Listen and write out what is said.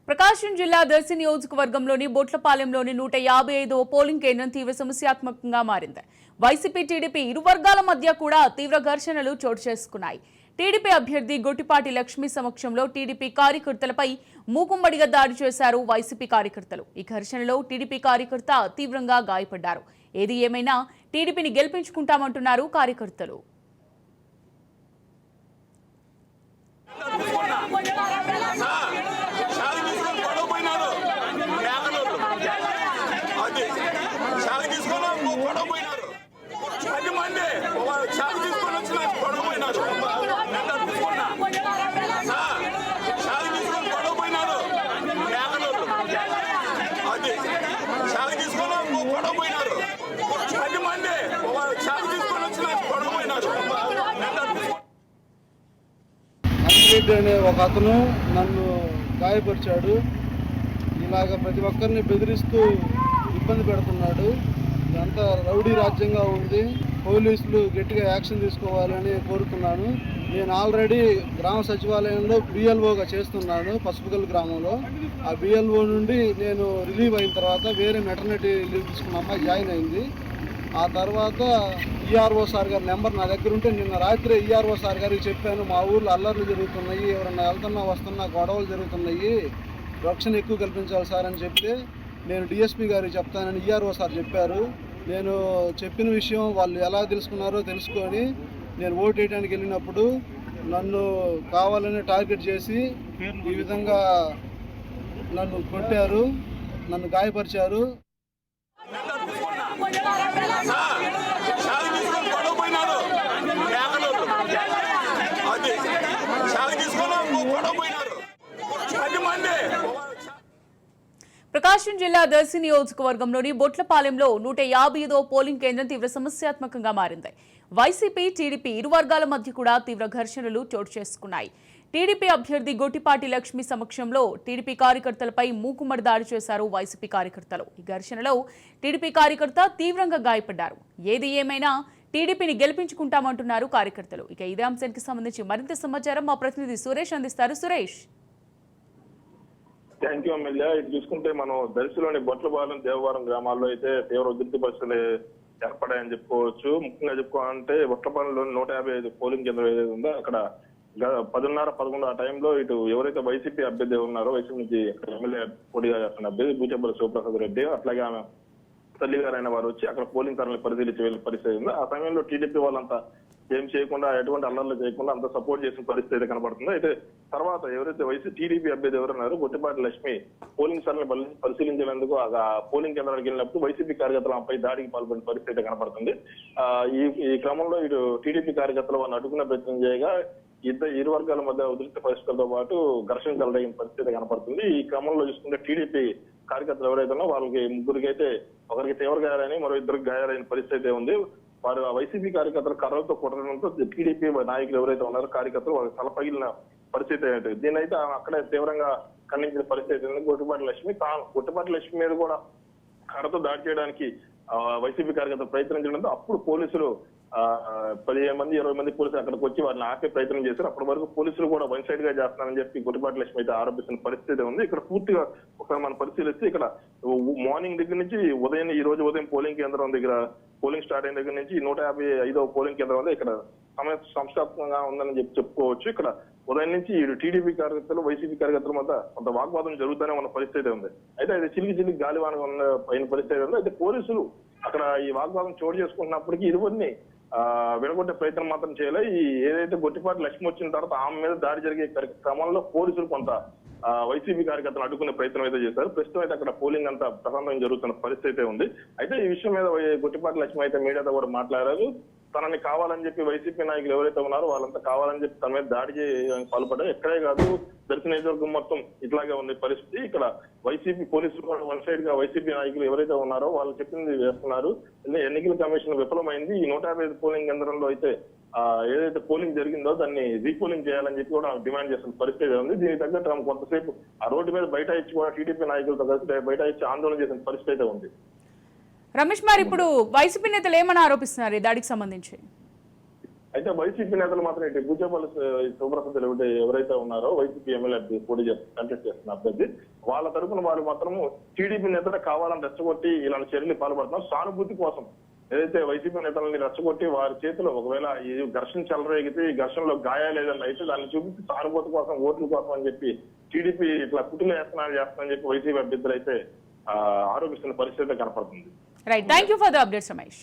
ప్రకాశం జిల్లా దర్శి నియోజకవర్గంలోని బొట్లపాలెంలోని 155వ పోలింగ్ కేంద్రం తీవ్ర సమస్యాత్మకంగా మారింది. వైసీపీ టీడీపీ ఇరు వర్గాల మధ్య కూడా తీవ్ర ఘర్షణలు చోటు చేసుకున్నాయి. టీడీపీ అభ్యర్థి గొట్టిపాటి లక్ష్మి సమక్షంలో టీడీపీ కార్యకర్తలపై మూకుమ్మడిగా దాడి చేశారు వైసీపీ కార్యకర్తలు. ఈ ఘర్షణలో టీడీపీ కార్యకర్త తీవ్రంగా గాయపడ్డారు. ఏది ఏమైనా టీడీపీని గెలిపించుకుంటామంటున్నారు కార్యకర్తలు. అనే ఒక అతను నన్ను గాయపరిచాడు. ఇలాగ ప్రతి ఒక్కరిని బెదిరిస్తూ ఇబ్బంది పెడుతున్నాడు. ఇదంతా రౌడీ రాజ్యంగా ఉంది. పోలీసులు గట్టిగా యాక్షన్ తీసుకోవాలని కోరుతున్నాను. నేను ఆల్రెడీ గ్రామ సచివాలయంలో బిఎల్ఓగా చేస్తున్నాను పసుపుగల్ గ్రామంలో. ఆ బిఎల్ఓ నుండి నేను రిలీవ్ అయిన తర్వాత వేరే మెటర్నిటీ లీవ్ తీసుకున్న అమ్మాయి జాయిన్ అయింది. ఆ తర్వాత ఈఆర్ఓ సార్ గారి నెంబర్ నా దగ్గర ఉంటే నిన్న రాత్రి ఈఆర్ఓ సార్ గారికి చెప్పాను, మా ఊర్లో అల్లర్లు జరుగుతున్నాయి, ఎవరన్నా వెళ్తున్నా వస్తున్నా గొడవలు జరుగుతున్నాయి, రక్షణ ఎక్కువ కల్పించాలి సార్ అని చెప్తే నేను డిఎస్పీ గారికి చెప్తానని ఈఆర్ఓ సార్ చెప్పారు. నేను చెప్పిన విషయం వాళ్ళు ఎలా తెలుసుకున్నారో తెలుసుకొని నేను ఓటు వేయడానికి వెళ్ళినప్పుడు నన్ను కావాలని టార్గెట్ చేసి ఈ విధంగా నన్ను కొట్టారు, నన్ను గాయపరిచారు. ప్రకాశం జిల్లా దర్శి నియోజకవర్గంలోని బొట్లపాలెంలో 155వ పోలింగ్ కేంద్రం తీవ్ర సమస్యాత్మకంగా మారింది. వైసీపీ టీడీపీ ఇరు వర్గాల మధ్య కూడా తీవ్ర ఘర్షణలు చోటు చేసుకున్నాయి. టీడీపీ అభ్యర్థి గొట్టిపాటి లక్ష్మి సమక్షంలో టీడీపీ కార్యకర్తలపై మూకుమ్మడి దాడి చేశారు వైసీపీ కార్యకర్తలు. ఈ ఘర్షణలో టీడీపీ కార్యకర్త తీవ్రంగా గాయపడ్డారు. ఏది ఏమైనా టీడీపీని గెలిపించుకుంటామంటున్నారు కార్యకర్తలు. ఇక ఇదే అంశానికి సంబంధించి మరింత సమాచారం మా ప్రతినిధి సురేష్ అందిస్తారు. సురేష్. Thank you MLA. ఇది చూసుకుంటే మనం దర్శిలోని బొట్లపాలెం దేవవరం గ్రామాల్లో అయితే తీవ్ర ఉధృతి పరిస్థితులు ఏర్పడాయని చెప్పుకోవచ్చు. ముఖ్యంగా చెప్పుకోవాలంటే బొట్లపాలెంలోని 155 పోలింగ్ కేంద్రం ఏదైతే ఉందో అక్కడ 10:30-11 ఆ టైంలో ఇటు ఎవరైతే వైసీపీ అభ్యర్థి ఉన్నారో వైసీపీ నుంచి ఎమ్మెల్యే పోటీగా చేస్తున్న అభ్యర్థి బూచంపల్లి శివప్రసాద్ రెడ్డి అట్లాగే ఆమె తల్లి గారైన వారు వచ్చి అక్కడ పోలింగ్ కేంద్రాలను పరిశీలించే పరిస్థితి ఉంది. ఆ సమయంలో టీడీపీ వాళ్ళంతా ఏం చేయకుండా ఎటువంటి అల్లర్లు చేయకుండా అంత సపోర్ట్ చేసిన పరిస్థితి కనబడుతుంది. అయితే తర్వాత ఎవరైతే టీడీపీ అభ్యర్థి ఎవరున్నారో గొట్టిపాటి లక్ష్మి పోలింగ్ స్థలాన్ని పరిశీలించేందుకు ఆ పోలింగ్ కేంద్రానికి వెళ్ళినప్పుడు వైసీపీ కార్యకర్తలపై దాడికి పాల్పడిన పరిస్థితి కనబడుతుంది. ఈ క్రమంలో ఇటు టీడీపీ కార్యకర్తలు వారిని అడ్డుకునే ప్రయత్నం చేయగా ఇరు వర్గాల మధ్య ఉధృత పరిస్థితులతో పాటు ఘర్షణ చెలరేగిన పరిస్థితి కనపడుతుంది. ఈ క్రమంలో చూసుకుంటే టీడీపీ కార్యకర్తలు ఎవరైతే ఉన్నా వాళ్ళకి ముగ్గురికి అయితే ఒకరికి తీవ్ర గాయాలని మరో ఇద్దరికి గాయాలైన పరిస్థితి ఉంది. వారు వైసీపీ కార్యకర్తలు కర్రలతో కొట్టడంతో టీడీపీ నాయకులు ఎవరైతే ఉన్నారో కార్యకర్తలు వాళ్ళకి తలపగిలిన పరిస్థితి ఏంటి. దీని అయితే అక్కడే తీవ్రంగా ఖండించిన పరిస్థితి ఉంది. గొట్టిపాటి లక్ష్మి మీద కూడా కర్రతో దాడి చేయడానికి వైసీపీ కార్యకర్తలు ప్రయత్నించడంతో అప్పుడు పోలీసులు 15-20 మంది పోలీసులు అక్కడికి వచ్చి వారిని ఆపే ప్రయత్నం చేశారు. అప్పటి వరకు పోలీసులు కూడా వన్ సైడ్ గా చేస్తున్నారని చెప్పి గొట్టిపాటి లక్ష్మి అయితే ఆరోపిస్తున్న పరిస్థితి ఉంది. ఇక్కడ పూర్తిగా ఒకసారి మనం పరిశీలిస్తే ఇక్కడ మార్నింగ్ దగ్గర నుంచి ఈ రోజు ఉదయం పోలింగ్ కేంద్రం దగ్గర పోలింగ్ స్టార్ట్ అయిన దగ్గర నుంచి 155వ పోలింగ్ కేంద్రం వల్ల ఇక్కడ సంస్థాత్మకంగా ఉందని చెప్పుకోవచ్చు. ఇక్కడ ఉదయం నుంచి టీడీపీ కార్యకర్తలు వైసీపీ కార్యకర్తల మధ్య కొంత వాగ్వాదం జరుగుతూనే ఉన్న పరిస్థితి ఉంది. అయితే అది చిలికి గాలివాన అయిన పరిస్థితి ఉంది. అయితే పోలీసులు అక్కడ ఈ వాగ్వాదం చోటు చేసుకుంటున్నప్పటికీ ఇరువురిని విడగొట్టే ప్రయత్నం మాత్రం చేయలే. ఏదైతే గొట్టిపాటి లక్ష్మి వచ్చిన తర్వాత ఆమె మీద దాడి జరిగే క్రమంలో పోలీసులు కొంత వైసీపీ కార్యకర్తలు అడ్డుకునే ప్రయత్నం అయితే చేశారు. ప్రస్తుతం అయితే అక్కడ పోలింగ్ అంతా ప్రశాంతంగా జరుగుతున్న పరిస్థితి ఉంది. అయితే ఈ విషయం మీద గొట్టిపాటి లక్ష్మి అయితే మీడియాతో కూడా మాట్లాడారు. తనని కావాలని చెప్పి వైసీపీ నాయకులు ఎవరైతే ఉన్నారో వాళ్ళంతా కావాలని చెప్పి తన మీద దాడి చేయడానికి పాల్పడ్డారు. ఎక్కడే కాదు దర్శి నియోజకవర్గం మొత్తం ఇట్లాగే ఉంది పరిస్థితి. ఇక్కడ వైసీపీ పోలీసులు కూడా వన్ సైడ్ గా వైసీపీ నాయకులు ఎవరైతే ఉన్నారో వాళ్ళు చెప్పింది చేస్తున్నారు. ఎన్నికల కమిషన్ విఫలమైంది. ఈ 155 పోలింగ్ కేంద్రంలో అయితే ఏదైతే పోలింగ్ జరిగిందో దాన్ని రీపోలింగ్ చేయాలని చెప్పి కూడా డిమాండ్ చేస్తున్న పరిస్థితి ఉంది. దీనికి తగ్గట్టు కొంతసేపు ఆ రోడ్డు మీద బయట ఇచ్చి కూడా టీడీపీ నాయకులతో కలిసి బయట ఇచ్చి ఆందోళన చేసిన పరిస్థితి అయితే ఉంది. రమేష్, మరి ఇప్పుడు వైసీపీ నేతలు ఏమని ఆరోపిస్తున్నారు ఈ దాడికి సంబంధించి? అయితే వైసీపీ నేతలు మాత్రం ఇటు బూచేపల్లి శివప్రసాద్ ఎవరైతే ఉన్నారో వైసీపీ ఎమ్మెల్యే పోటీ కంటెస్ట్ చేస్తున్న అభ్యర్థి వాళ్ళ తరఫున వాళ్ళు మాత్రము టీడీపీ నేతలు కావాలని రెచ్చగొట్టి ఇలాంటి చర్యలు పాల్పడుతున్నారు సానుభూతి కోసం. ఏదైతే వైసీపీ నేతలని రెచ్చగొట్టి వారి చేతిలో ఒకవేళ ఈ ఘర్షణ చెలరేగితే ఈ ఘర్షణలో గాయాలు ఏదన్నా అయితే దాన్ని చూపించి సానుభూతి కోసం ఓట్ల కోసం అని చెప్పి టీడీపీ ఇట్లా కుటుంబ యత్నాలు చేస్తానని చెప్పి వైసీపీ అభ్యర్థులు అయితే ఆరోపిస్తున్న పరిస్థితి కనపడుతుంది. Right, thank you for the updates Ramesh.